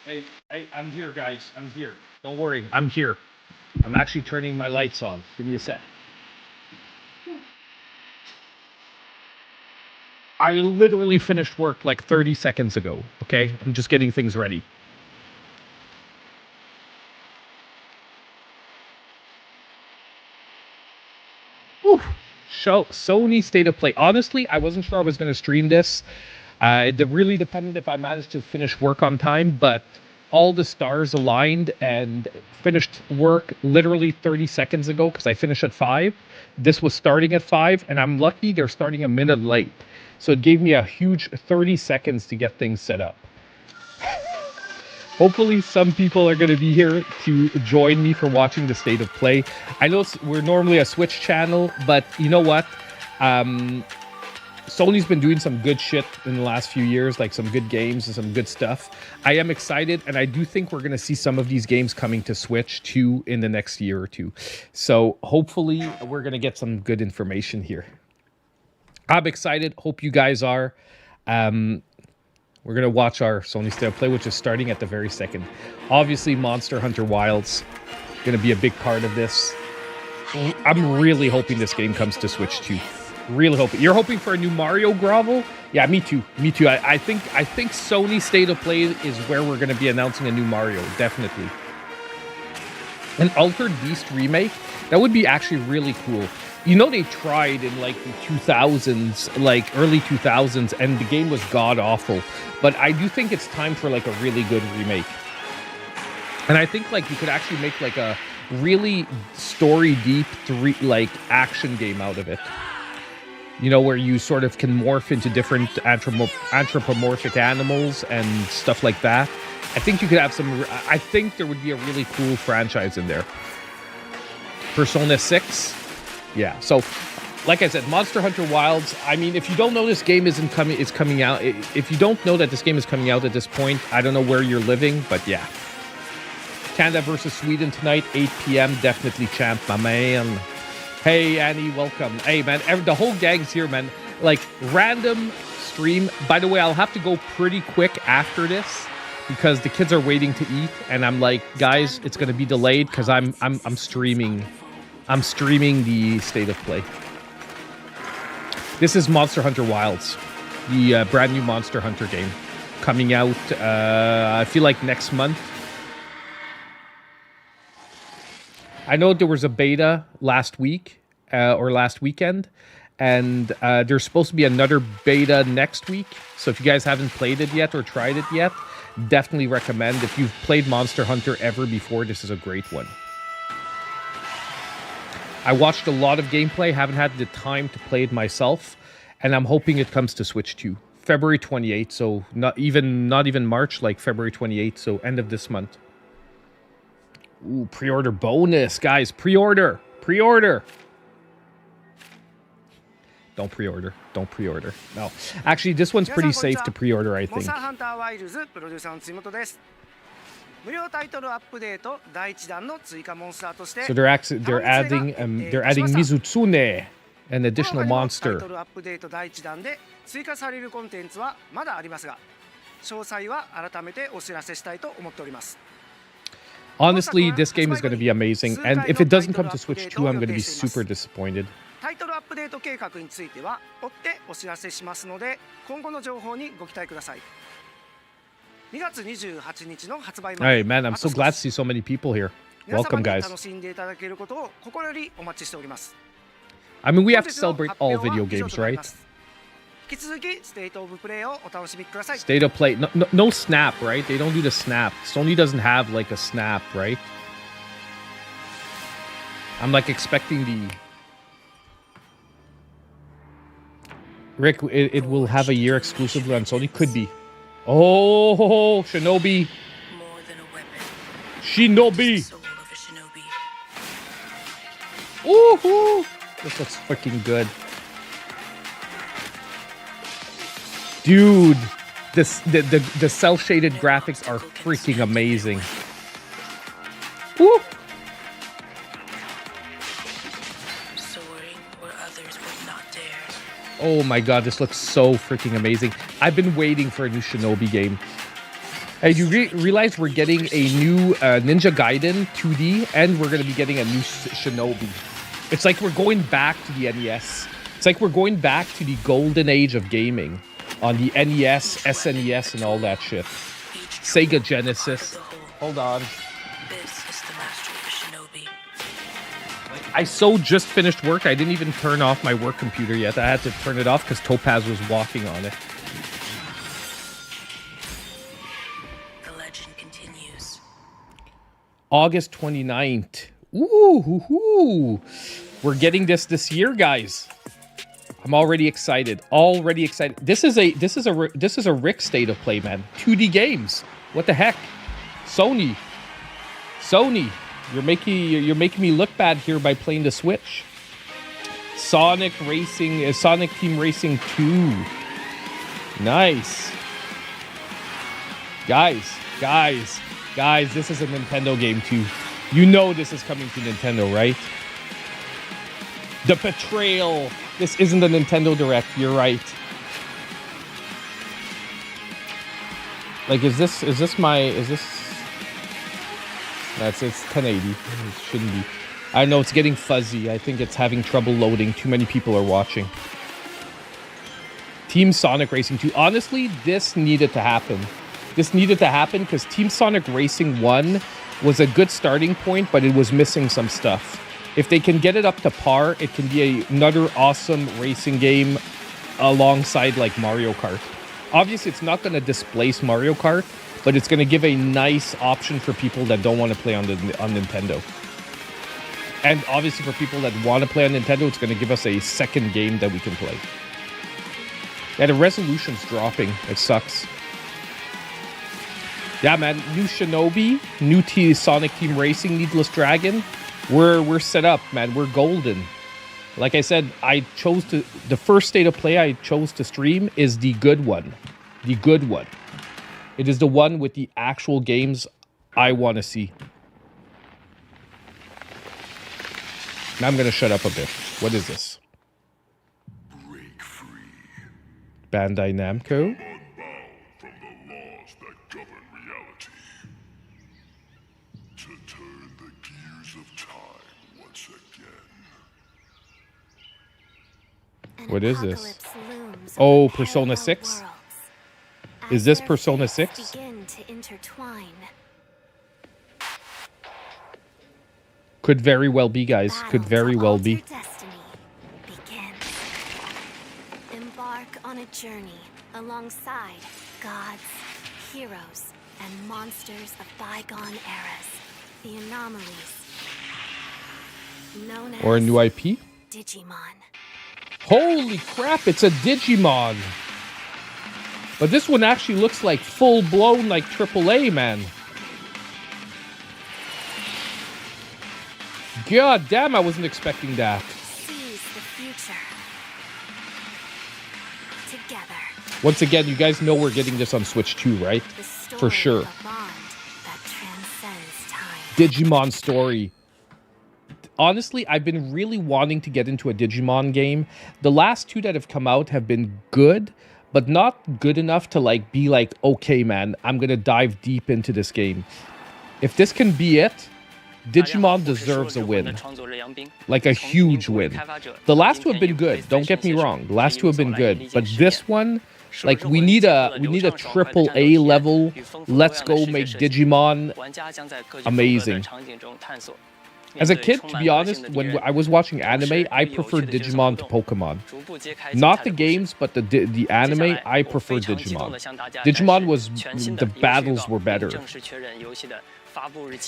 I'm here, guys. I'm here. Don't worry. I'm here. I'm actually turning my lights on. Give me a sec. I literally finished work like 30 seconds ago. Okay? I'm just getting things ready. Whew. Sony State of Play. Honestly, I wasn't sure I was going to stream this. It really depended if I managed to finish work on time, but all the stars aligned and finished work literally 30 seconds ago because I finished at 5. This was starting at 5, and I'm lucky they're starting a minute late. So it gave me a huge 30 seconds to get things set up. Hopefully some people are going to be here to join me for watching the State of Play. I know we're normally a Switch channel, but you know what? Sony's been doing some good shit in the last few years, like some good games and some good stuff. I am excited, and I do think we're going to see some of these games coming to Switch too in the next year or two. So hopefully we're going to get some good information here. I'm excited. Hope you guys are. We're going to watch our Sony State of Play, which is starting at the very second. Obviously, Monster Hunter Wilds going to be a big part of this. I'm really hoping this game comes to Switch too. Really hoping. You're hoping for a new Mario Grovel? Yeah, me too. Me too. I think Sony State of Play is where we're going to be announcing a new Mario. Definitely. An Altered Beast remake? That would be actually really cool. You know, they tried in like the 2000s, like early 2000s, and the game was god awful. But I do think it's time for like a really good remake. And I think like you could actually make like a really story deep like action game out of it. You know, where you sort of can morph into different anthropomorphic animals and stuff like that. I think you could have some. I think there would be a really cool franchise in there. Persona 6. Yeah, so like I said, Monster Hunter Wilds. I mean, if you don't know this game is coming out. If you don't know that this game is coming out at this point, I don't know where you're living, but yeah. Canada versus Sweden tonight, 8 p.m. Definitely champ, my man. Hey, Annie, welcome. Hey, man, the whole gang's here, man. Like, random stream. By the way, I'll have to go pretty quick after this because the kids are waiting to eat, and I'm like, guys, it's gonna be delayed because I'm streaming. I'm streaming the State of Play. This is Monster Hunter Wilds, the brand new Monster Hunter game coming out. I feel like next month. I know there was a beta last week or last weekend, and there's supposed to be another beta next week. So if you guys haven't played it yet or tried it yet, definitely recommend. If you've played Monster Hunter ever before, this is a great one. I watched a lot of gameplay, haven't had the time to play it myself, and I'm hoping it comes to Switch too. February 28th, so not even March, like February 28th, so end of this month. Ooh, pre-order bonus, guys. Pre-order. Don't pre-order. No. Actually, this one's pretty safe to pre-order, I think. So they're adding Mizutsune, an additional monster. Honestly, this game is going to be amazing, and if it doesn't come to Switch 2, I'm going to be super disappointed. Hey, man, I'm so glad to see so many people here. Welcome, guys. I mean, we have to celebrate all video games, right? State of Play. No snap, right? They don't do the snap. Sony doesn't have like a snap, right? I'm like expecting the... Rick, it will have a year exclusively on Sony. Could be. Oh, Shinobi. Shinobi. Ooh, this looks freaking good. Dude, the cel-shaded graphics are freaking amazing. Woo! Oh my god, this looks so freaking amazing. I've been waiting for a new Shinobi game. Hey, do you realize we're getting a new Ninja Gaiden 2D, and we're going to be getting a new Shinobi? It's like we're going back to the NES. It's like we're going back to the golden age of gaming on the NES, SNES, and all that shit. Sega Genesis. Hold on. This is the master of the Shinobi. I just finished work. I didn't even turn off my work computer yet. I had to turn it off because Topaz was walking on it. The legend continues. August 29th. Ooh, we're getting this year, guys. I'm already excited. This is a Rick state of play, man. 2D games. What the heck? Sony, you're making me look bad here by playing the Switch. Sonic Team Racing 2. Nice. Guys, this is a Nintendo game too. You know this is coming to Nintendo, right? The Betrayal. This isn't a Nintendo Direct, you're right. Like, it's 1080. It shouldn't be. I know it's getting fuzzy. I think it's having trouble loading. Too many people are watching. Team Sonic Racing 2. Honestly, this needed to happen. Because Team Sonic Racing 1 was a good starting point, but it was missing some stuff. If they can get it up to par, it can be another awesome racing game alongside like Mario Kart. Obviously, it's not going to displace Mario Kart, but it's going to give a nice option for people that don't want to play on Nintendo. And obviously, for people that want to play on Nintendo, it's going to give us a second game that we can play. Yeah, the resolution's dropping. It sucks. Yeah, man. New Shinobi, new Sonic Team Racing, Needless Dragon. We're set up, man. We're golden. Like I said, the first state of play I chose to stream is the good one. The good one. It is the one with the actual games I want to see. Now I'm going to shut up a bit. What is this? Break free. Bandai Namco. Unbound from the laws that govern reality. To turn the gears of time once again. What is this? Oh, Persona 6? Is this Persona 6? Begin to intertwine. Could very well be, guys. Could very well be. Destiny begins. Embark on a journey alongside gods, heroes, and monsters of bygone eras. The anomalies. Known as Or a new IP? Digimon. Holy crap, it's a Digimon. But this one actually looks like full-blown, like AAA, man. God damn, I wasn't expecting that. Seize the future. Together. Once again, you guys know we're getting this on Switch 2, right? The story For sure. of a bond that transcends time. Digimon story. Honestly, I've been really wanting to get into a Digimon game. The last two that have come out have been good, but not good enough to like be like, okay, man, I'm gonna dive deep into this game. If this can be it, Digimon deserves a win. Like a huge win. The last two have been good, don't get me wrong. The last two have been good, but this one, like, we need a triple A level. Let's go make Digimon amazing. As a kid, to be honest, when I was watching anime, I preferred Digimon to Pokemon. Not the games, but the anime, I preferred Digimon. Digimon was, the battles were better.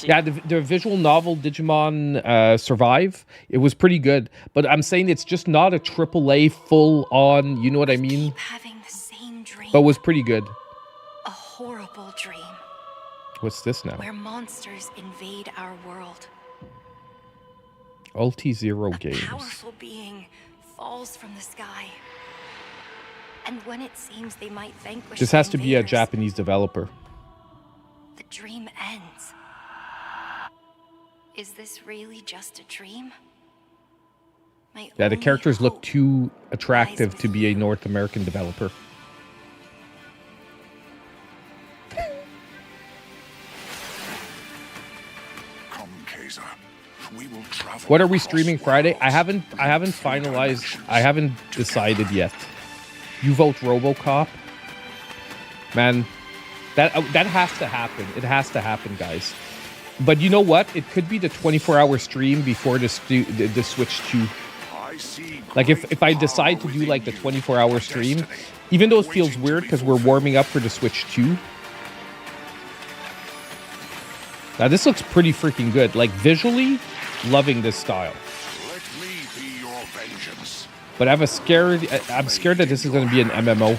Yeah, the visual novel Digimon Survive, it was pretty good. But I'm saying it's just not a AAA full-on, you know what I mean? Having the same dream. But it was pretty good. A horrible dream. What's this now? Where monsters invade our world. Ulti-Zero A games. powerful being falls from the sky. And when it seems they might vanquish This has the to be a invaders, Japanese developer. the dream ends. Is this really just a dream? My Yeah, the only characters look hope too attractive lies to be a with North American developer. What are we streaming Friday? I haven't finalized. I haven't decided yet. You vote RoboCop? Man, that has to happen. It has to happen, guys. But you know what? It could be the 24-hour stream before the Switch 2. Like if I decide to do like the 24-hour stream, even though it feels weird because we're warming up for the Switch 2. Now this looks pretty freaking good. Like visually, loving this style. Let me be your vengeance. But I'm scared that this is going to be an MMO.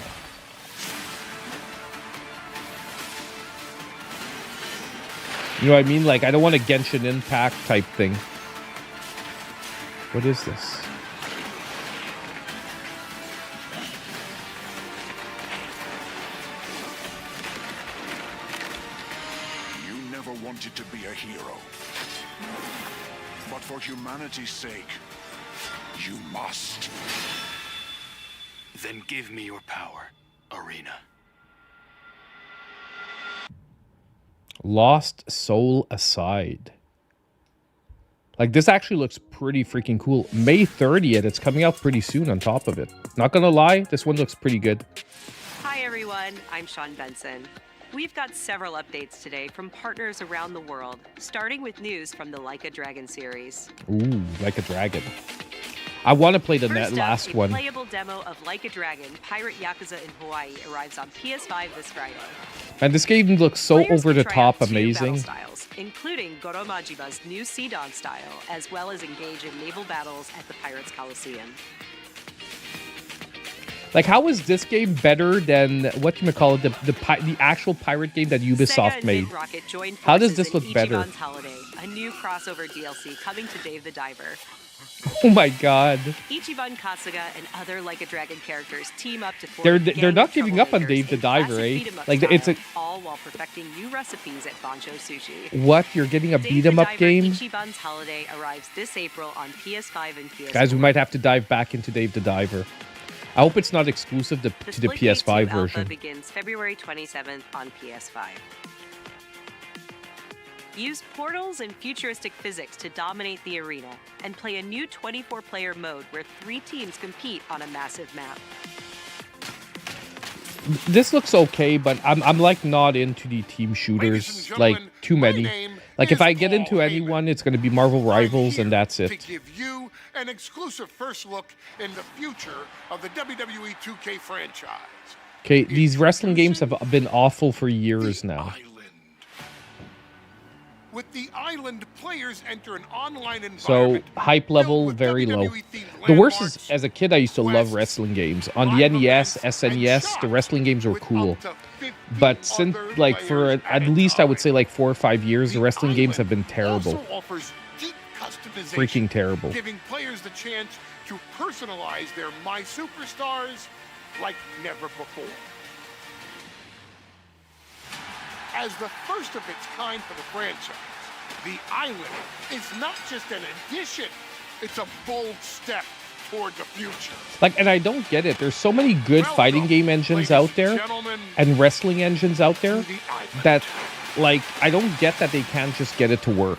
You know what I mean? Like I don't want a Genshin Impact type thing. What is this? You never wanted to be a hero. But for humanity's sake, you must. Then give me your power, Arena. Lost Soul Aside. Like this actually looks pretty freaking cool. May 30th, it's coming out pretty soon on top of it. Not gonna lie, this one looks pretty good. Hi everyone, I'm Sean Benson. We've got several updates today from partners around the world, starting with news from the Like a Dragon series. Ooh, Like a Dragon. I want to play the First last up, one. A playable demo of Like a Dragon, Pirate Yakuza in Hawaii arrives on PS5 this Friday. And this game looks so Players over the can try out top 2 amazing. battle styles, including Goro Majiba's new Sea Dog style, as well as engage in naval battles at the Pirates Coliseum. Like, how is this game better than whatchamacallit, the actual pirate game that Ubisoft Sega and made? Midrocket joined How does forces this in look better? Ichiban's Holiday, a new crossover DLC coming to Dave the Diver. Oh my god. Ichiban Kasuga and other Like a Dragon characters team up to form They're not giving up on Dave the Diver, eh? Like it's a all while perfecting new recipes at Bancho Sushi. what? You're getting a Dave beat the 'em up Diver game? Ichiban's Holiday arrives this April on PS5 and PS4. Guys, we might have to dive back into Dave the Diver. I hope it's not exclusive to the Splitgate 2 PS5 alpha version. begins February 27th on PS5. Use portals and futuristic physics to dominate the arena, and play a new 24-player mode where 3 teams compete on a massive map. This looks okay, but I'm like not into the team shooters. Like too many. Like if I get into anyone, it's going to be Marvel Rivals, and that's To it. give you an exclusive first look in the future of the WWE 2K franchise. Okay, these wrestling games have been awful for years now. Island. With the island, players enter an online So environment hype level filled with very low. WWE-themed The worst is, landmarks, as a kid, I used to love quests, wrestling games. On the live NES, events, and SNES, the shops wrestling games were with cool. up to 50 But since, other like, for players at a least I would time. say like 4 or 5 years, the The wrestling games have island been terrible. also offers deep customization, Freaking terrible. giving players the chance to personalize their My Superstars like never before. As the first of its kind for the franchise, the island is not just an addition, it's a bold step toward the future. Like, and I don't get it. There's so many good fighting Welcome, game engines ladies out and there gentlemen, and wrestling engines out there to the island. that, like, I don't get that they can't just get it to work.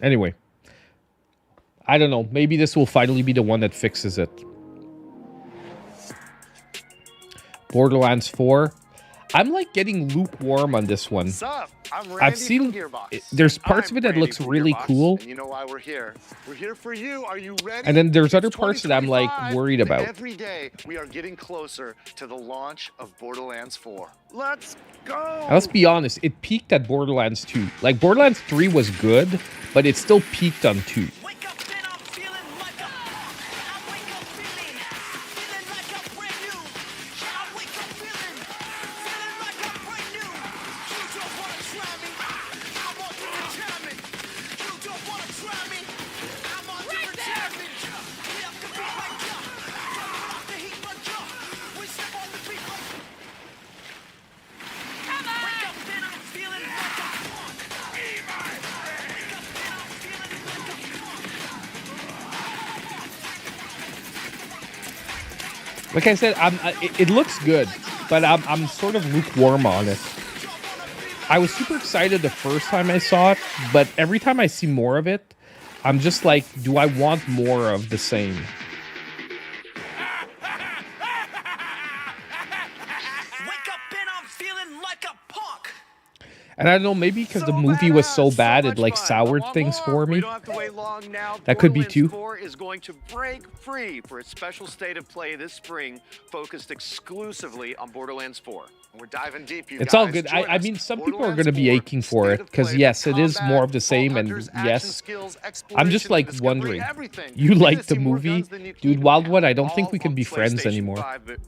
Anyway, I don't know. Maybe this will finally be the one that fixes it. Borderlands 4. I'm like getting lukewarm on this one. Sup? I'm Randy I've seen from Gearbox. there's parts of it that Randy looks from really Gearbox, cool, And you know why we're here. We're here for you. Are you ready? and then there's other It's parts that I'm like 2025, worried and about. Every day we are getting closer to the launch of Borderlands 4. Let's go. Now, let's be honest, it peaked at Borderlands 2. Like Borderlands 3 was good, but it still peaked on 2. Wake up and I'm feeling like I wake up feeling like I'm brand new. I wake up feeling like I'm brand new. You don't wanna try me, I'm on different timing. You don't wanna try me, I'm on different timing. We up the beat like ya, turn off the heat like ya. We step on the beat like. Come on! Wake up and I'm feeling like I want. Be my friend. Wake up and I'm feeling like I want. Like I said, it looks good, but I'm sort of lukewarm on it. Don't wanna be I was super excited the first time I saw it, but every time I see more of it, I'm just like, do I want more of the same? Wake up and I'm feeling like a punk. And I don't know, maybe because the movie was so bad, it like soured things for me. We don't have to wait long now. That could be Borderlands too. 4 is going to break free for its special state of play this spring, focused exclusively on Borderlands 4. And we're diving deep, you It's guys. all good. Join I us. mean, some people are Borderlands going to be 4, aching for state it of because play, yes, it is combat, more of the same, vault and hunters, action yes, skills, I'm exploration, just like discovery, wondering. everything. You You're gonna like the see more movie, guns than you can dude? even Wildwood, count, I don't think all we can on be friends PlayStation anymore. 5, but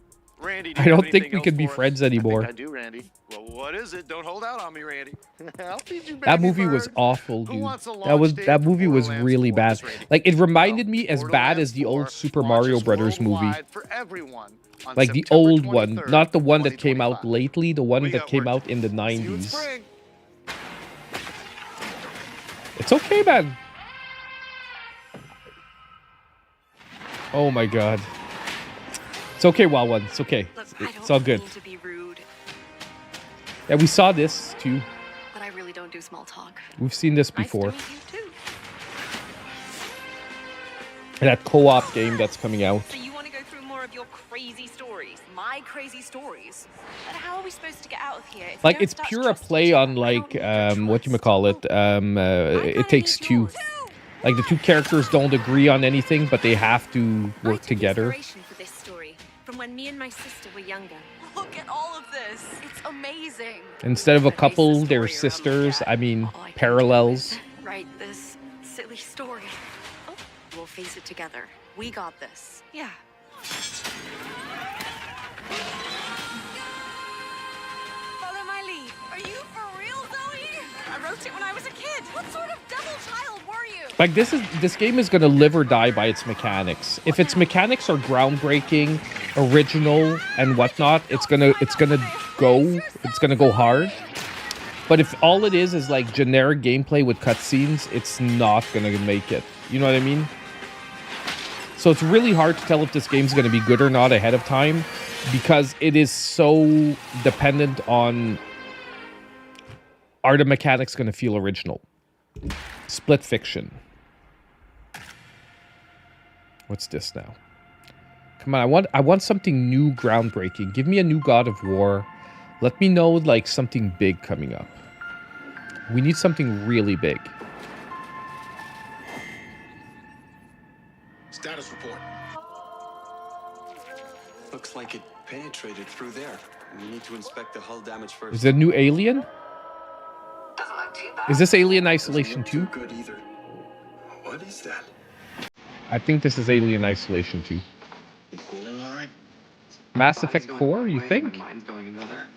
Randy, do I you have don't think anything we else can be for us? friends anymore. I think I do, Randy. Well, what is it? Don't hold out on me, Randy. I'll feed you, That baby movie was bird. awful, Who dude. wants a That launch date that for movie was Borderlands really 4? bad. Yes, Randy. Like it reminded Well, me as bad Borderlands as the 4 old Super Mario launches Brothers movie. worldwide for everyone on Like the September old one, 23rd, not the one that came out 2025. lately, the one We that got came work out in the See you in 90s. spring. It's okay, man. Oh my god. It's okay, Wild One. It's okay. Look, I It's don't all good. mean to be rude, Yeah, we saw this too. but I really don't do small talk. We've seen this Nice before. to meet you too. That co-op game that's coming out. So you want to go through more of your crazy stories? My crazy stories. But how are we supposed to get out of here? If Like we don't it's start pure a trusting play each on other? I like don't need your what you trust. call it. It Takes Two. Like the two characters don't agree on anything, but they have to I work took together. inspiration for this story from when me and my sister were younger. Look at all of this. It's amazing. Instead of a I base the couple, story they're around my sisters. dad. I mean, All I can do parallels. is write this silly story. Oh, we'll face it together. We got this. Yeah. Follow my lead. Are you for real, Zoe? I wrote it when I was a kid. What sort of devil child were you? Like this game is gonna live or die by its mechanics. If its mechanics are groundbreaking, original, and whatnot, it's gonna go hard. But if all it is like generic gameplay with cutscenes, it's not gonna make it. You know what I mean? So it's really hard to tell if this game's gonna be good or not ahead of time, because it is so dependent on, are the mechanics gonna feel original? Split Fiction. What's this now? Come on, I want something new, groundbreaking. Give me a new God of War. Let me know like something big coming up. We need something really big. Status report. Looks like it penetrated through there. We need to inspect the hull damage first. Is it a new Alien? Is this Alien Isolation Doesn't 2? look too good either. What is that? I think this is Alien Isolation 2. You cooling all right? Mass Effect 4, you think? Mine's going another.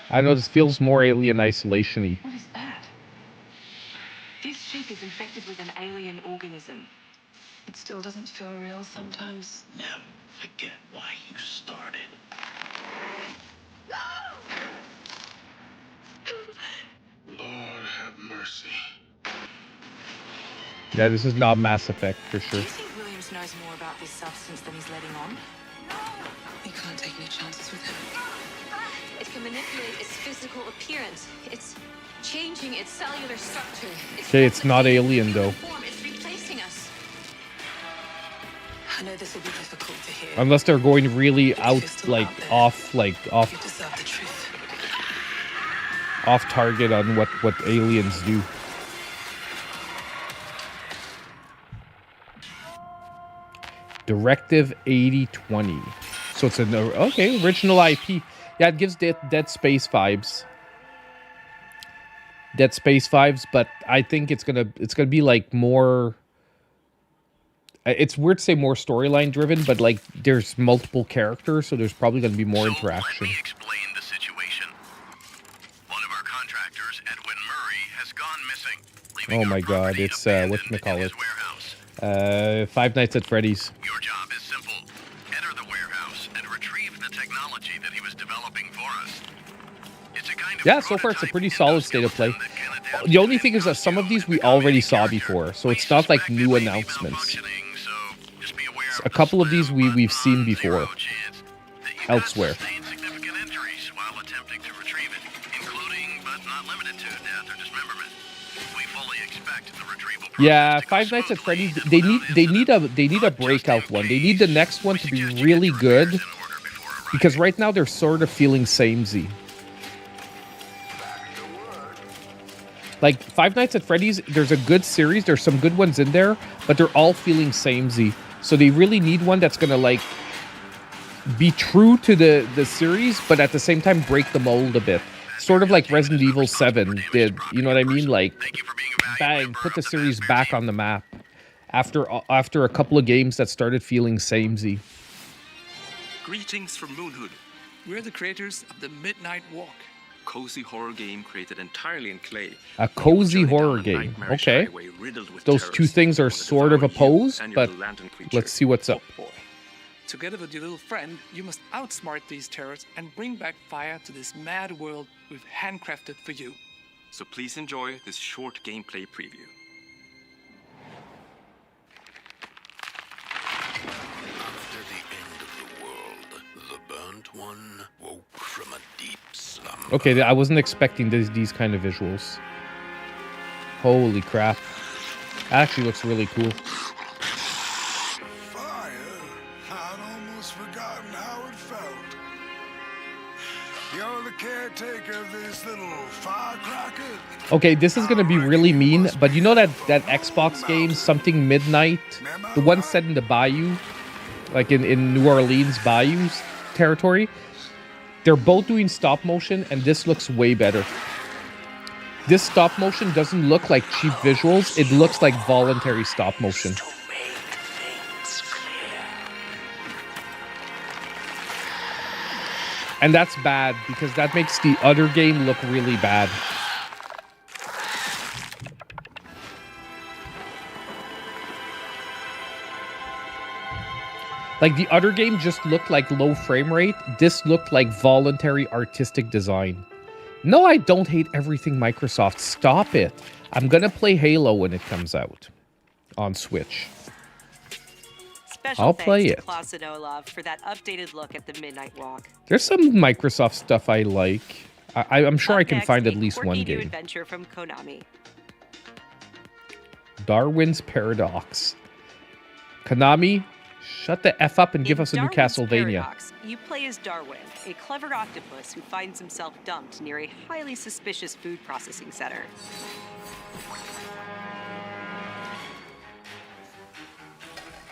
I know this feels more Alien Isolation-y. What is that? This ship is infected with an alien organism. It still doesn't feel real sometimes. Never forget why you started. Lord have mercy. Yeah, this is not Mass Effect for Do sure. you think Williams knows more about this substance than he's letting on? We can't take any chances with him. It can manipulate its physical appearance. It's changing its cellular structure. Okay, it's not Alien though. Form. It's replacing us. I know this will be difficult to hear. Unless they're going really out, like off You deserve the truth. off target on what aliens do. Directive 8020. So it's an original IP. Yeah, it gives Dead Space vibes. Dead Space vibes, but I think it's gonna be like more. It's weird to say more storyline driven, but like there's multiple characters, so there's probably gonna be more interaction. Let me explain the situation. One of our contractors, Edwin Murray, has gone missing. Oh my God, it's whatchamacallit. Five Nights at Freddy's. Your job is simple. Enter the warehouse and retrieve the technology that he was developing for us. It's a kind of Yeah, so far it's a pretty solid state of play. The only thing is that some of these we already saw before, so it's not like new announcements. A couple of these we've seen before elsewhere. Yeah, Five Nights at Freddy's. They need a breakout one. They need the next one to be really good, because right now they're sort of feeling samey. Like Five Nights at Freddy's, there's a good series. There's some good ones in there, but they're all feeling samey. So they really need one that's gonna like be true to the series, but at the same time break the mold a bit. Sort of like Resident Evil 7 did. You know what I mean? Like, bang, put the series back on the map after a couple of games that started feeling samey. Greetings from Moonhood. We're the creators of the Midnight Walk, cozy horror game created entirely in clay. A cozy horror game. Okay. Those two things are sort of opposed, but let's see what's up. Together with your little friend, you must outsmart these terrors and bring back fire to this mad world we've handcrafted for you. So please enjoy this short gameplay preview. After the end of the world, the burnt one woke from a deep slumber. Okay, I wasn't expecting these kind of visuals. Holy crap. That actually looks really cool. Okay, this is gonna be really mean, but you know that Xbox game, something Midnight, the one set in the bayou, like in New Orleans bayous territory, they're both doing stop motion, and this looks way better. This stop motion doesn't look like cheap visuals, it looks like voluntary stop motion. And that's bad, because that makes the other game look really bad. Like, the other game just looked like low frame rate. This looked like voluntary artistic design. No, I don't hate everything Microsoft. Stop it. I'm gonna play Halo when it comes out on Switch. I'll play it. Klaus and Olaf for that updated look at the Midnight Walk. There's some Microsoft stuff I like. I'm sure I can find at least one New game. adventure from Konami. Darwin's Paradox. Konami, shut the F up and give us a new Castlevania. Paradox, you play as Darwin, a clever octopus who finds himself dumped near a highly suspicious food processing center.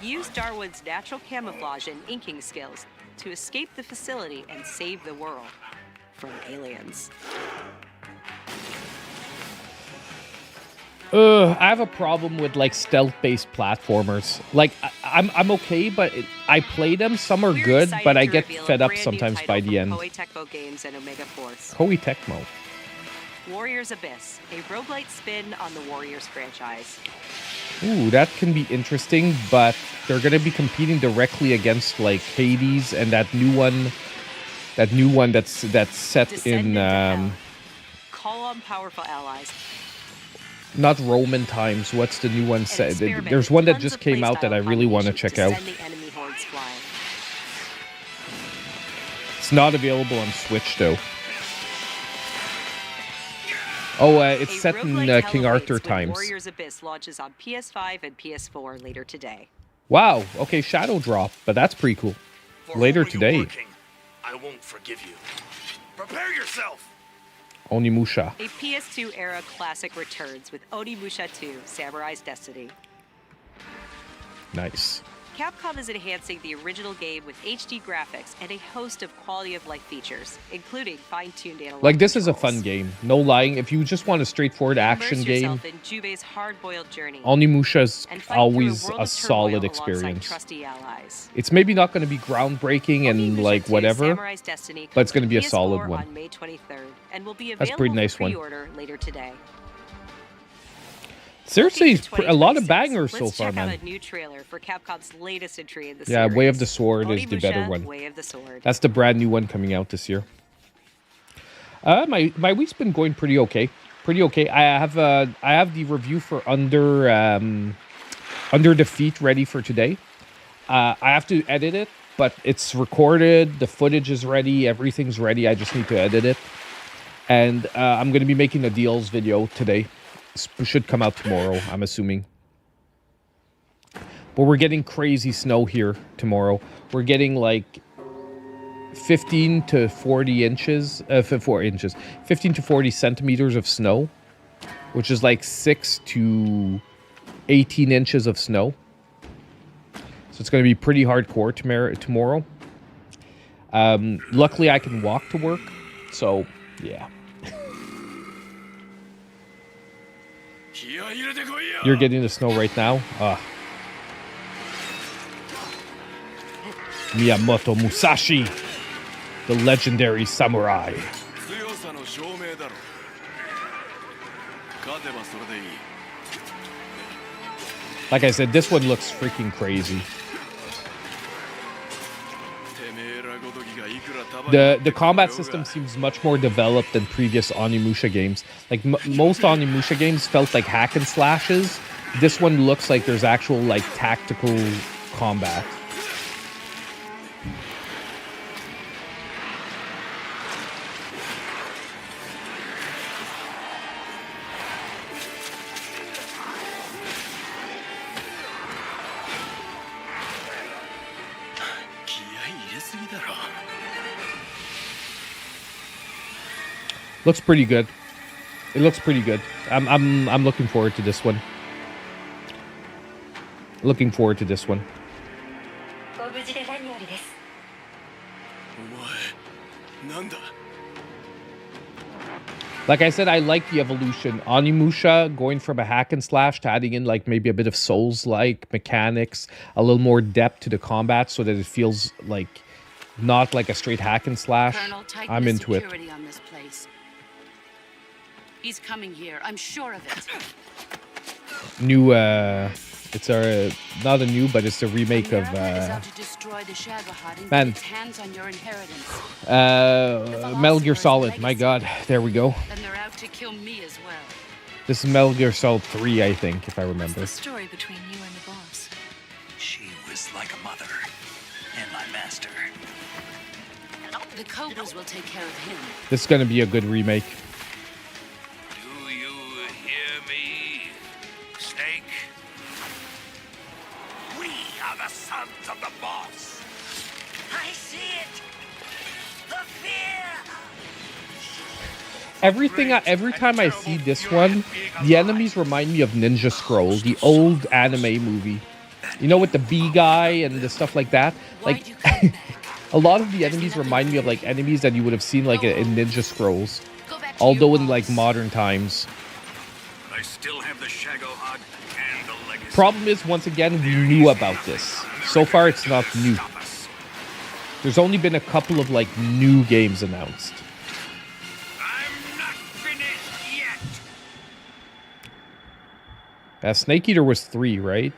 Use Darwin's natural camouflage and inking skills to escape the facility and save the world from aliens. I have a problem with like stealth-based platformers. Like I'm okay, but I play them. Some are good, but I get fed up sometimes by the end. Koei Tecmo Games and Omega Force. Koei Tecmo. Warriors Abyss, a roguelite spin on the Warriors franchise. Ooh, that can be interesting, but they're gonna be competing directly against like Hades and that new one that's set in Call on powerful allies. not Roman times. What's the new one set? There's one that just came out that I really want to check out. It's not available on Switch though. Oh, it's set in King Arthur times. Warriors Abyss launches on PS5 and PS4 later today. Wow. Okay, Shadow Drop, but that's pretty cool. Later today. I won't forgive you. Prepare yourself. Onimusha. A PS2 era classic returns with Onimusha 2: Samurai's Destiny. Nice. Capcom is enhancing the original game with HD graphics and a host of quality-of-life features, including fine-tuned analog Like, this is a controls. fun game. No lying. If you just want a straightforward action Immerse game, yourself in Jubei's hard-boiled journey. Onimusha's and fight always through a world a of solid turmoil experience. alongside trusty allies. It's maybe not going to be groundbreaking and Onimusha like 2: whatever, Samurai's Destiny but it's going to comes be a to solid PS4 one. on May 23rd and will be That's a available pretty nice for one. pre-order later today. Seriously, a lot of bangers Let's so far, check out man. a new trailer for Capcom's latest entry in the Yeah, series. Way of the Sword is the Onimusha, better one. Way of the Sword. That's the brand new one coming out this year. My week's been going pretty okay. Pretty okay. I have the review for Under Defeat ready for today. I have to edit it, but it's recorded. The footage is ready. Everything's ready. I just need to edit it. And I'm going to be making a deals video today. Should come out tomorrow, I'm assuming. But we're getting crazy snow here tomorrow. We're getting like 15 to 40 inches, 4 inches, 15 to 40 centimeters of snow, which is like 6 to 18 inches of snow. So it's going to be pretty hardcore tomorrow. Luckily, I can walk to work. So, yeah. You're getting the snow right now? Miyamoto Musashi, the legendary samurai. Like I said, this one looks freaking crazy. The combat system seems much more developed than previous Onimusha games. Like most Onimusha games felt like hack and slashes. This one looks like there's actual like tactical combat. Looks pretty good. It looks pretty good. I'm looking forward to this one. Looking forward to this one. Like I said, I like the evolution. Onimusha going from a hack and slash to adding in like maybe a bit of Souls-like mechanics, a little more depth to the combat so that it feels like not like a straight hack and slash. I'm into it. He's coming here. I'm sure of it. New, it's a not a new, but it's a remake of man. Metal Gear Solid. My God, there we go. Then they're out to kill me as well. This is Metal Gear Solid 3, I think, if I remember. What's the story between you and the boss? She was like a mother and my master. The Cobras will take care of him. This is going to be a good remake. Do you hear me, Snake? We are the sons of the boss. I see it. The fear. Every time I see this one, the enemies remind me of Ninja Scroll, the old anime movie. You know, with the bee guy and the stuff like that. Like, a lot of the enemies remind me of like enemies that you would have seen like in Ninja Scrolls, although in like modern times. I still have the Shagohod and the legacy. Problem is, once again, we knew about this. So far, it's not new. There's only been a couple of like new games announced. I'm not finished yet. Snake Eater was 3, right?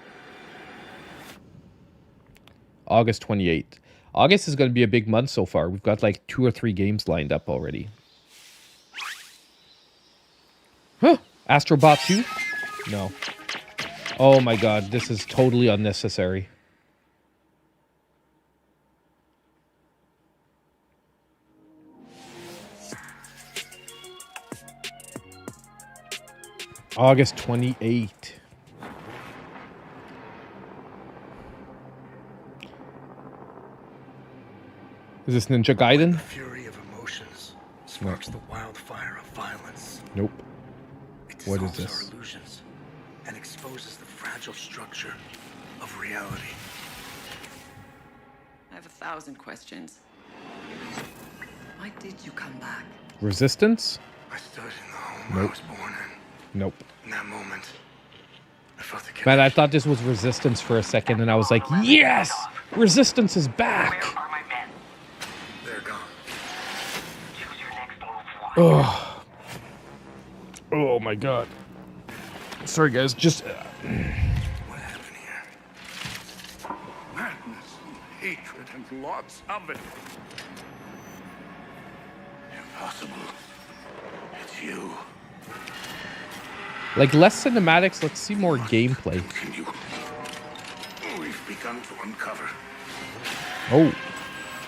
August 28th. August is going to be a big month so far. We've got like 2 or 3 games lined up already. Huh? Astrobot 2? No. Oh my God, this is totally unnecessary. August 28th. Is this Ninja Gaiden? The fury of emotions sparks the wildfire of violence. Nope. It What is dissolves this? our illusions and exposes the fragile structure of reality. I have 1,000 questions. Why did you come back? Resistance? I stood in the home I was born in. Nope. In that moment, I felt the Man, I thought this was Resistance for a second, and I was like, yes! Resistance is back! They're gone. Oh. Oh my God. Sorry guys, just... What happened here? Madness and hatred and lots of it. Impossible. It's you. Like, less cinematics, let's see more gameplay. We've begun to uncover. Oh.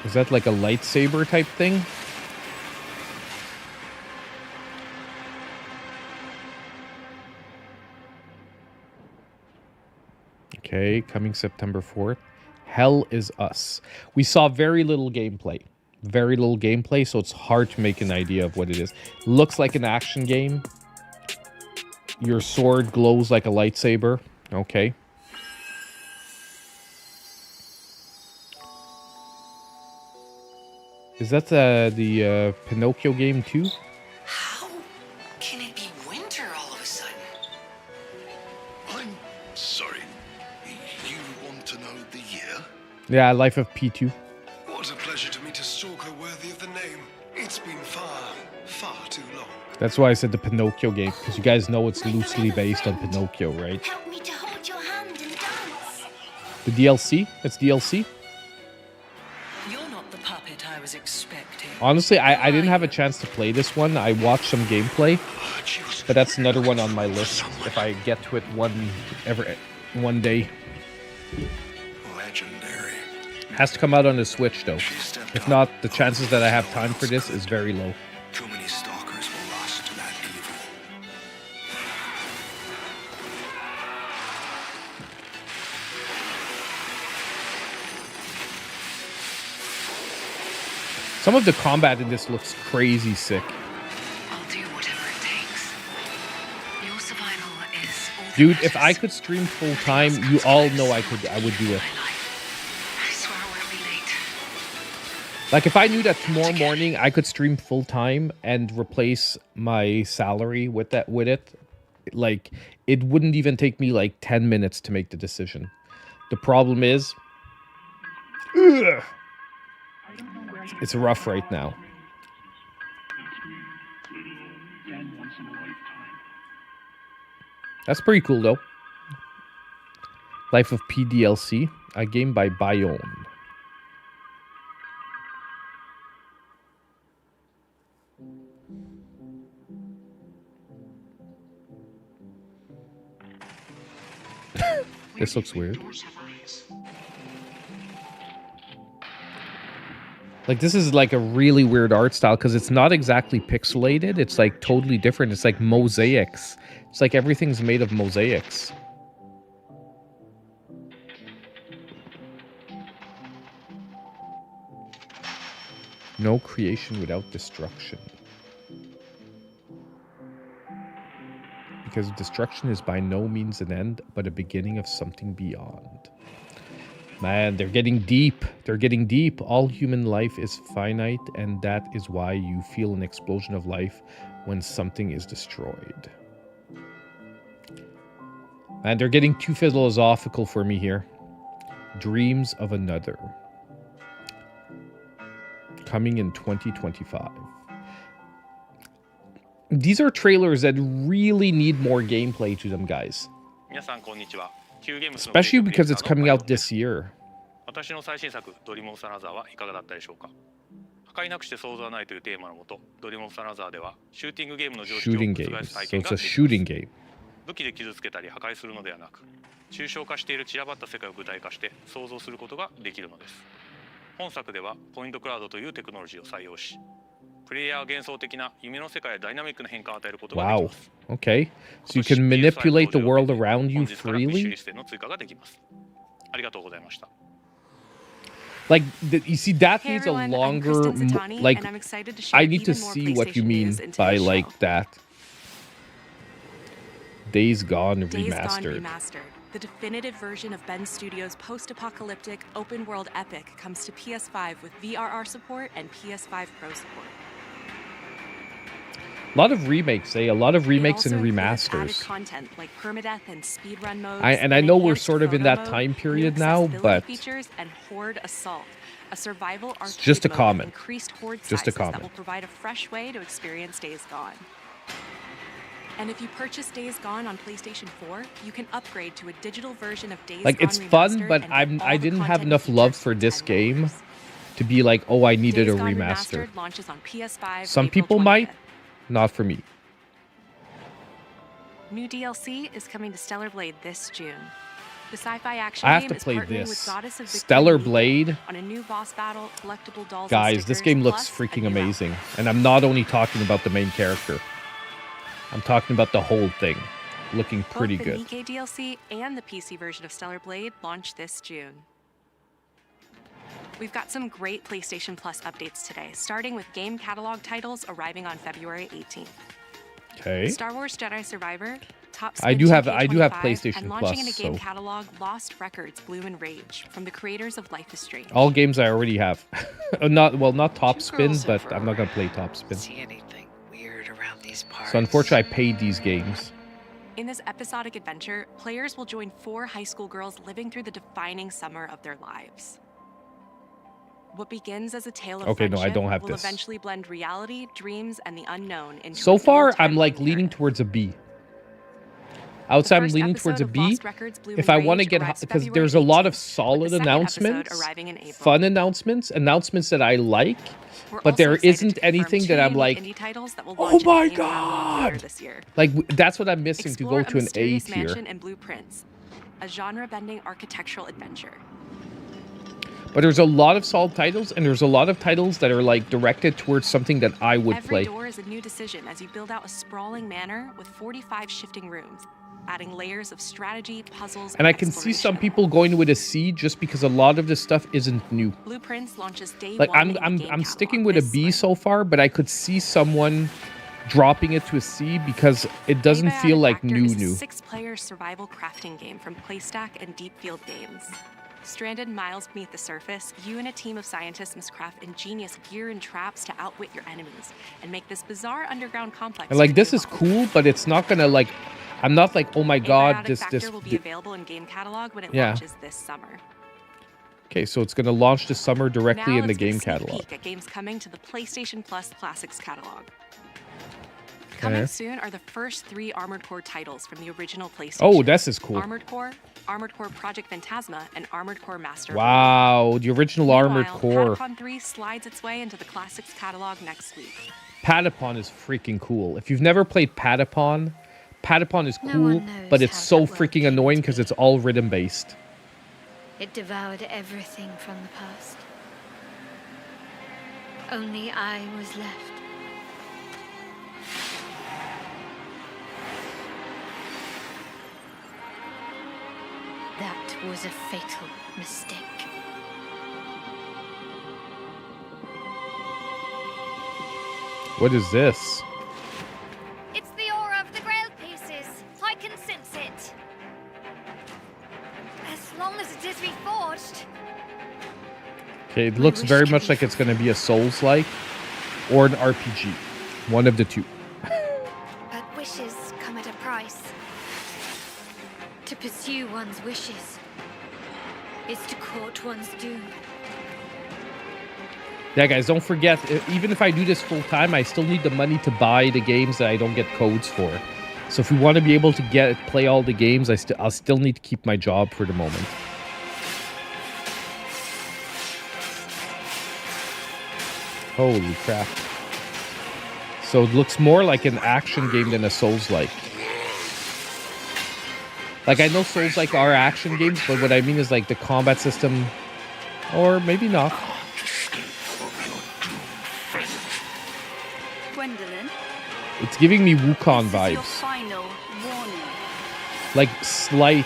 Is that like a lightsaber type thing? Okay, coming September 4th. Hell is Us. We saw very little gameplay. Very little gameplay, so it's hard to make an idea of what it is. Looks like an action game. Your sword glows like a lightsaber. Okay. Is that the Pinocchio game too? How can it be winter all of a sudden? I'm sorry. You want to know the year? Yeah, Life of P2. What a pleasure to meet a stalker worthy of the name. It's been far, far too long. That's why I said the Pinocchio game, because you guys know it's loosely based on Pinocchio, right? Help me to hold your hand and dance. The DLC? It's DLC? You're not the puppet I was expecting. Honestly, I didn't have a chance to play this one. I watched some gameplay, but that's another one on my list if I get to it one day. Legendary. Has to come out on the Switch, though. If not, the chances that I have time for this is very low. Too many stalkers were lost to that evil. Some of the combat in this looks crazy sick. I'll do whatever it takes. Your survival is all that Dude, if I matters. could stream full time, you all know I would do it. I swear I won't be late. Like if I knew that tomorrow morning I could stream full time and replace my salary with it, like it wouldn't even take me like 10 minutes to make the decision. The problem is, it's rough right now. That's pretty cool though. Life of P DLC, a game by Biome. This looks weird. Like this is like a really weird art style because it's not exactly pixelated. It's like totally different. It's like mosaics. It's like everything's made of mosaics. No creation without destruction. Because destruction is by no means an end, but a beginning of something beyond. Man, they're getting deep. They're getting deep. All human life is finite, and that is why you feel an explosion of life when something is destroyed. Man, they're getting too philosophical for me here. Dreams of Another. Coming in 2025. These are trailers that really need more gameplay to them, guys. Especially because it's coming out this year. 私の最新作ドリモンスタナザーはいかがだったでしょうか。破壊なくして想像はないというテーマのもと、ドリモンスタナザーではシューティングゲームの常識を Shooting 覆 games. す体 So 験 it's が a できます。 shooting game. 武器で傷つけたり破壊するのではなく、抽象化している散らばった世界を具体化して想像することができるのです。本作ではポイントクラウドというテクノロジーを採用し、プレイヤーは幻想的な夢の世界やダイナミックな変化を与えることができ Wow. ます。 Okay. So you can manipulate the world around you 本日からビッシュ freely? リストへの追加ができます。ありがとうございました。 Like, you see, that Hey needs a everyone, I'm longer... Kristen Zatani, like, and I'm excited to share I need to even more see what you PlayStation mean news in by, today's like, show. that. Days Gone Days Gone Remastered. Remastered. The definitive version of Ben Studios' post-apocalyptic open-world epic comes to PS5 with VRR support and PS5 Pro support. A lot of remakes, eh? A lot of remakes and It also includes added remasters. content like permadeath and speedrun modes. And I know we're sort of in that photo time mode, period new now, accessibility but features and Horde Assault, a survival arcade just a mode with comment. increased horde Just a sizes comment. that will provide a fresh way to experience Days Gone. And if you purchase Days Gone on PlayStation 4, you can upgrade to a digital version of Days Like, Gone it's fun, Remastered but and get all I the didn't have content enough and love features for this $10. game to be like, oh, I needed Days a Gone remaster. Remastered launches on PS5 Some April people 20th. might, not for me. New DLC is coming to Stellar Blade this June. The sci-fi action I have game to is play partnering this. with Goddess of Victory Stellar Media Blade. on a new boss battle, collectible dolls, and Guys, this stickers, game looks plus a freaking new outfit. amazing. And I'm not only talking about the main character. I'm talking about the whole thing. looking pretty Both good. the Nikkei DLC and the PC version of Stellar Blade launch this June. We've got some great PlayStation Plus updates today, starting with game catalog titles arriving on February 18th. Okay. Star Wars Jedi Survivor, Top Spin I do have 2K25, PlayStation and launching Plus, in a game so- catalog, Lost Records Bloom and Rage from the creators of Life is Strange. All games I already have. not Top Spin, but I'm not gonna play Top Spin. See anything weird around these parts? So unfortunately, I paid these games. In this episodic adventure, players will join 4 high school girls living through the defining summer of their lives. What begins as a tale of Okay, no, I friendship don't have will this. eventually blend reality, dreams, and the unknown into So an far, old-time I'm like fun leaning towards a B. Outside, I'm first leaning episode towards a of B. Lost Records Bloom If and I want to Rage get, arrives because February there's a lot of 18th, solid with the second episode announcements, arriving in April. fun announcements that I like, We're but also there excited isn't to confirm anything 2 that I'm unique like, indie titles that will oh launch in my the game catalog later god, this year. like that's what I'm missing Explore to go to an A mysterious tier. mansion and blueprints, a genre-bending architectural adventure. But there's a lot of solid titles, and there's a lot of titles that are like directed towards something that I would Every play. door is a new decision as you build out a sprawling manor with 45 shifting rooms, adding layers of strategy, puzzles, And I can see some people going with a C just because a lot of this stuff isn't new. Blueprints launches day Like 1 in the I'm game sticking with a B so far, but I could see someone dropping it to a C because it doesn't Play by feel like Factor new. is a 6-player survival crafting game from Playstack and Deep Field Games. Stranded miles beneath the surface, you and a team of scientists must craft ingenious gear and traps to outwit your enemies and make this bizarre underground complex. And like this is cool, but it's not gonna like. I'm not like, oh my god, this. Factor will be available in game catalog when it Yeah. launches this summer. Okay, so it's gonna launch this summer directly Now in the let's get a game sneak catalog. peek at games coming to the PlayStation Plus Classics catalog. Coming Okay. soon are the first 3 Armored Core titles from the original PlayStation. Oh, this is cool. Armored Core Project Phantasma, and Armored Core Master. Wow, the original Armored Meanwhile, Core. Patapon 3 slides its way into the Classics catalog next week. Patapon is freaking cool. If you've never played Patapon, Patapon is No cool, one knows but it's how so that works. freaking annoying because it's all rhythm based. It devoured everything from the past. Only I was left. That was a fatal mistake. What is this? It's the aura of the Grail pieces. I can sense it. As long as it is reforged. Okay, it looks very much like it's going to be a Souls-like or an RPG. One of the two. But wishes come at a price. To pursue one's wishes is to court one's doom. Yeah, guys, don't forget, even if I do this full time, I still need the money to buy the games that I don't get codes for. So if we want to be able to play all the games, I'll still need to keep my job for the moment. Holy crap. So it looks more like an action game than a Souls-like. Like, I know Souls-like are action games, but what I mean is like the combat system, or maybe not. Gwendolyn, It's giving me Wukong this is your vibes. final warning. Like slight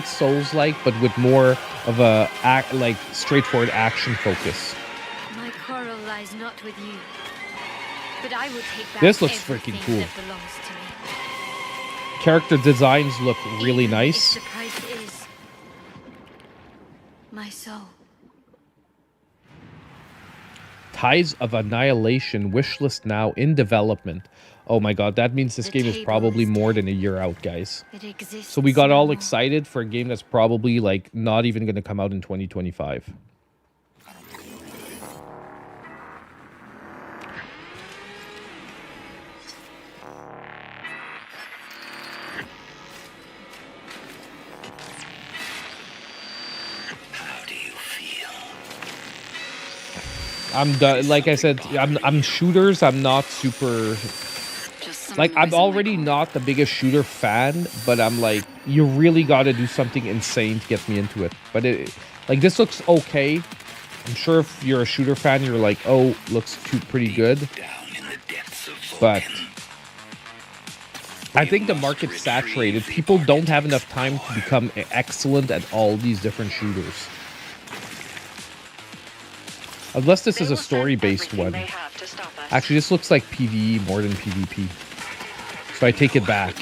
Souls-like, but with more of a like straightforward action focus. My quarrel lies not with you, but I will take back This looks everything freaking cool. that belongs to me. Character designs look really If nice. the price is my soul. Tides of Annihilation wishlist now in development. Oh my god, that means this game is probably more than a year out, guys. It exists. So we got no all more. excited for a game that's probably like not even going to come out in 2025. I'm done. Like I said, I'm shooters. I'm not super. Like, I'm already not the biggest shooter fan, but I'm like, you really got to do something insane to get me into it. But like, this looks okay. I'm sure if you're a shooter fan, you're like, oh, looks pretty good. But I think the market's saturated. People don't have enough time to become excellent at all these different shooters. Unless this is a story-based one. Actually, this looks like PvE more than PvP. So I take it back.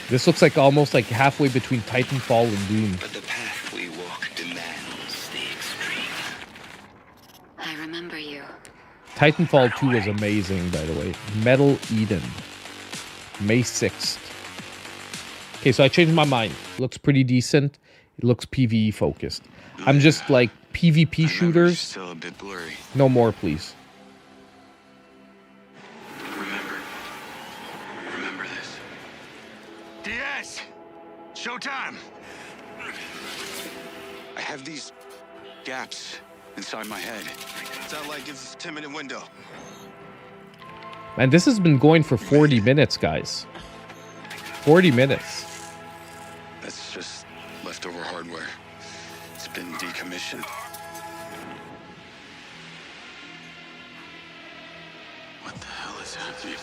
This looks like almost like halfway between Titanfall and Doom. But the path we walk demands the extreme. I remember you. Titanfall 2 was amazing, by the way. Metal Eden. May 6th. Okay, so I changed my mind. Looks pretty decent. It looks PvE focused. I'm just like PvP shooters. Still a bit blurry. No more, please. Remember this. Diaz! Showtime! I have these gaps inside my head. Satellite gives us a 10-minute window. Man, this has been going for 40 minutes, guys. 40 minutes. That's just leftover hardware. It's been decommissioned. What the hell is happening?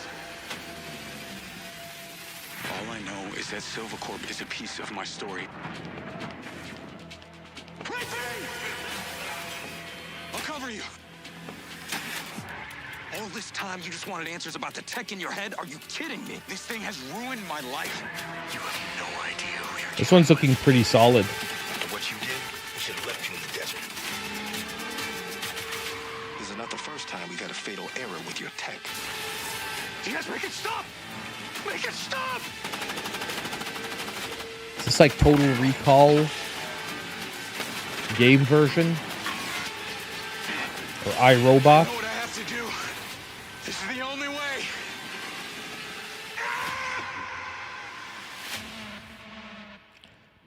All I know is that Silvercorp is a piece of my story. I'll cover you. All this time, you just wanted answers about the tech in your head? Are you kidding me? This thing has ruined my life. You have no idea who you're This one's looking pretty solid. what you did. We should have left you in the desert. This is not the first time we've had a fatal error with your tech. Yes, make it stop! Make it stop! Is this like Total Recall game version? Or iRobot? What I have to do. This is the only way.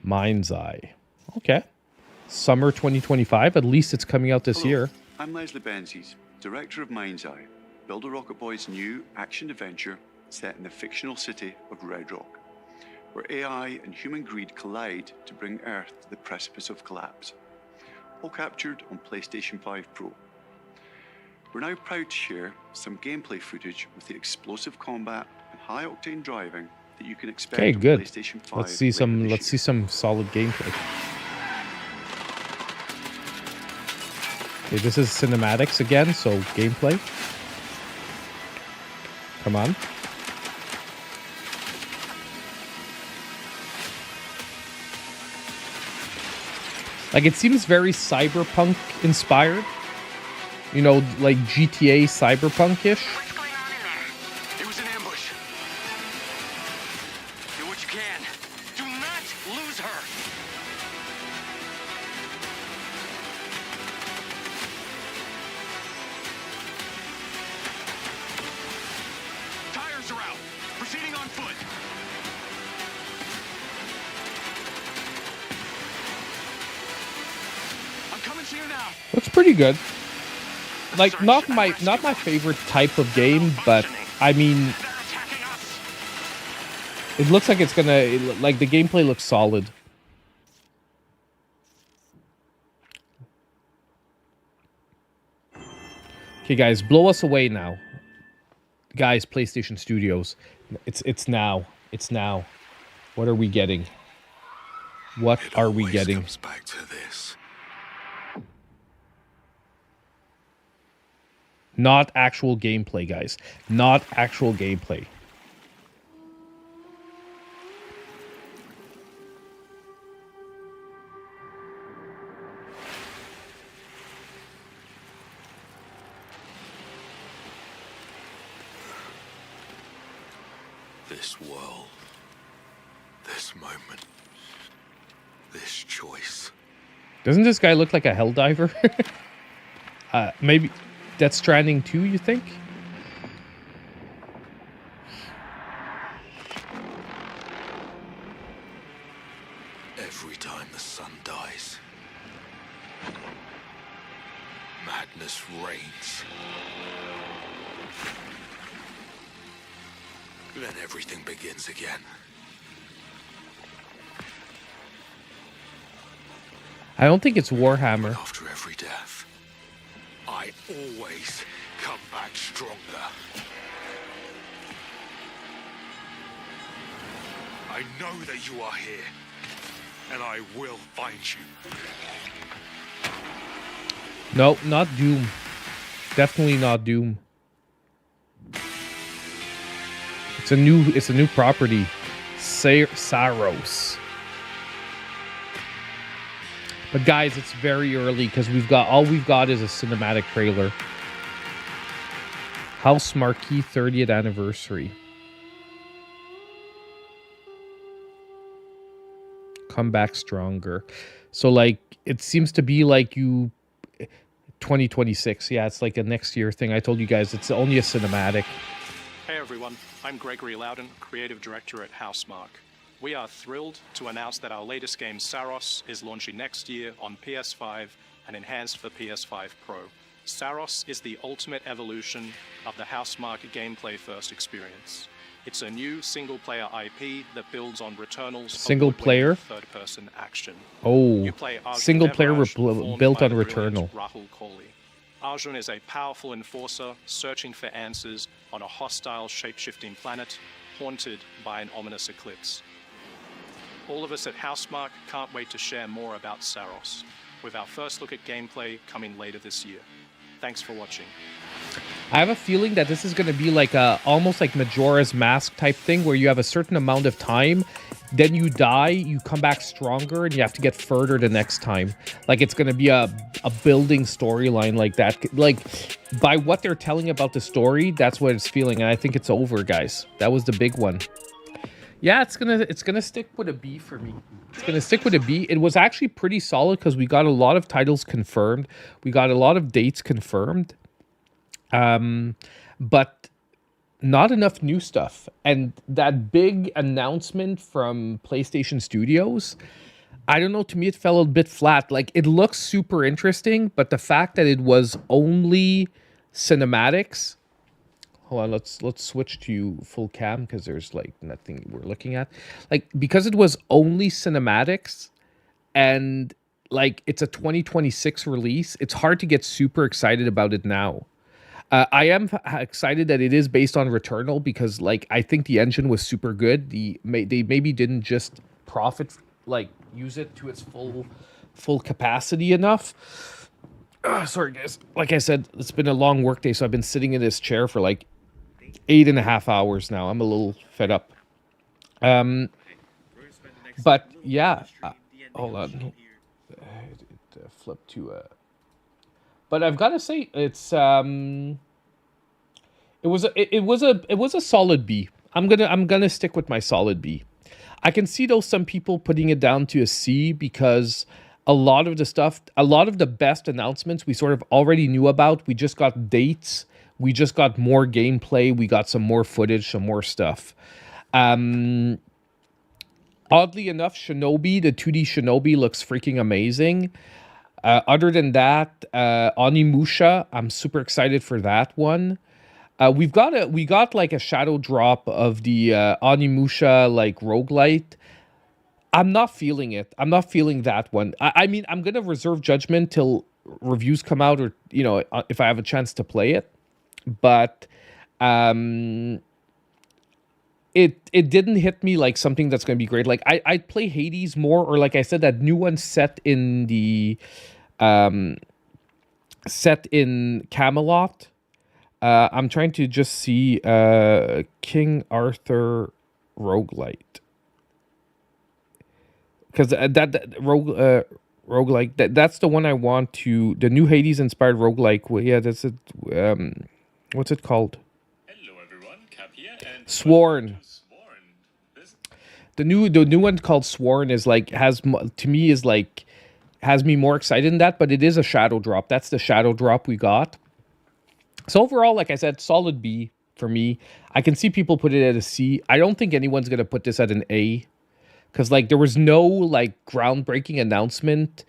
Mind's Eye. Okay. Summer 2025. At least it's coming out this year. I'm Leslie Benzies, director of Mind's Eye, Builder Rocket Boy's new action-adventure set in the fictional city of Red Rock, where AI and human greed collide to bring Earth to the precipice of collapse. All captured on PlayStation 5 Pro. We're now proud to share some gameplay footage with the explosive combat and high-octane driving that you can expect Okay, on good. PlayStation 5. Let's see some. Let's see some solid gameplay. Okay, this is cinematics again, so gameplay. Come on. Like, it seems very cyberpunk inspired. You know, like GTA cyberpunk-ish. It was an ambush. Do what you can. Do not lose her. Tires are out. Proceeding on foot. I'm coming to you now. Looks pretty good. Like, not my favorite type of game, but I mean, it looks like it's gonna, like, the gameplay looks solid. Okay, guys, blow us away now. Guys, PlayStation Studios, it's now. It's now. What are we getting? What are we getting? Comes back to this. Not actual gameplay, guys. Not actual gameplay. This world, this moment, this choice. Doesn't this guy look like a helldiver? Maybe Death Stranding 2, you think? Every time the sun dies, madness reigns. Then everything begins again. I don't think it's Warhammer. After every death, I always come back stronger. I know that you are here, and I will find you. No, not Doom. Definitely not Doom. It's a new property. Saros. But guys, it's very early because we've got is a cinematic trailer. House Marquee 30th anniversary. Come back stronger. So like it seems to be like 2026. Yeah, it's like a next year thing. I told you guys it's only a cinematic. Hey everyone, I'm Gregory Loudon, Creative Director at Housemarque. We are thrilled to announce that our latest game, Saros, is launching next year on PS5 and enhanced for PS5 Pro. Saros is the ultimate evolution of the Housemarque gameplay first experience. It's a new single-player IP that builds on Returnal's Single-player? third-person action. Oh, You play Arjun single-player Devaraj, built formed on by the brilliant Returnal. Rahul Kohli. Arjun is a powerful enforcer searching for answers on a hostile shape-shifting planet haunted by an ominous eclipse. All of us at Housemarque can't wait to share more about Saros, with our first look at gameplay coming later this year. Thanks for watching. I have a feeling that this is going to be like almost like Majora's Mask type thing where you have a certain amount of time, then you die, you come back stronger, and you have to get further the next time. Like it's going to be a building storyline like that. Like by what they're telling about the story, that's what it's feeling, and I think it's over, guys. That was the big one. Yeah, it's gonna stick with a B for me. It's gonna stick with a B. It was actually pretty solid because we got a lot of titles confirmed. We got a lot of dates confirmed. But not enough new stuff. And that big announcement from PlayStation Studios, I don't know, to me it fell a bit flat. Like it looks super interesting, but the fact that it was only cinematics. Hold on, let's switch to full cam because there's like nothing we're looking at. Like because it was only cinematics and like it's a 2026 release, it's hard to get super excited about it now. I am excited that it is based on Returnal because like I think the engine was super good. They maybe didn't just use it to its full capacity enough. Sorry guys, like I said, it's been a long work day, so I've been sitting in this chair for like 8.5 hours now. I'm a little fed up. But yeah, hold on. It flipped to but I've got to say it's it was a solid B. I'm gonna stick with my solid B. I can see though some people putting it down to a C because a lot of the best announcements we sort of already knew about. We just got dates. We just got more gameplay. We got some more footage, some more stuff. Oddly enough, Shinobi, the 2D Shinobi looks freaking amazing. Other than that, Onimusha, I'm super excited for that one. We got like a shadow drop of the Onimusha like roguelite. I'm not feeling it. I'm not feeling that one. I mean, I'm gonna reserve judgment till reviews come out, or if I have a chance to play it. But it didn't hit me like something that's gonna be great. Like I'd play Hades more, or like I said, that new one set in Camelot. I'm trying to just see King Arthur roguelite. Because roguelike, that's the one I want to, the new Hades inspired roguelike. Well, yeah, that's it. What's it called? Hello everyone, Cap here, and Sworn. The new one called Sworn is like has me more excited than that, but it is a shadow drop. That's the shadow drop we got. So overall, like I said, solid B for me. I can see people put it at a C. I don't think anyone's gonna put this at an A. Because, like, there was no, like, groundbreaking announcement.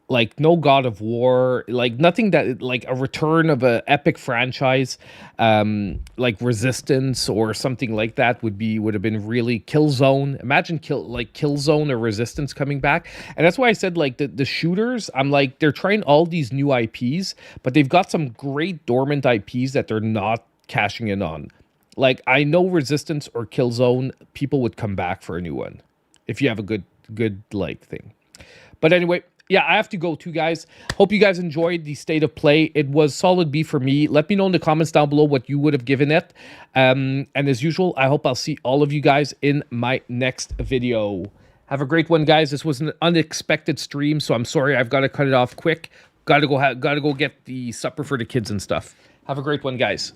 Like, no God of War. Like, nothing that, like, a return of an epic franchise. Like, Resistance or something like that would have been really Killzone. Imagine Killzone or Resistance coming back. And that's why I said, like, the shooters, I'm like, they're trying all these new IPs. But they've got some great dormant IPs that they're not cashing in on. Like, I know Resistance or Killzone, people would come back for a new one if you have a good like thing. But anyway, yeah, I have to go too, guys. Hope you guys enjoyed the state of play. It was solid B for me. Let me know in the comments down below what you would have given it. And as usual, I hope I'll see all of you guys in my next video. Have a great one, guys. This was an unexpected stream, so I'm sorry I've got to cut it off quick. Gotta go get the supper for the kids and stuff. Have a great one, guys.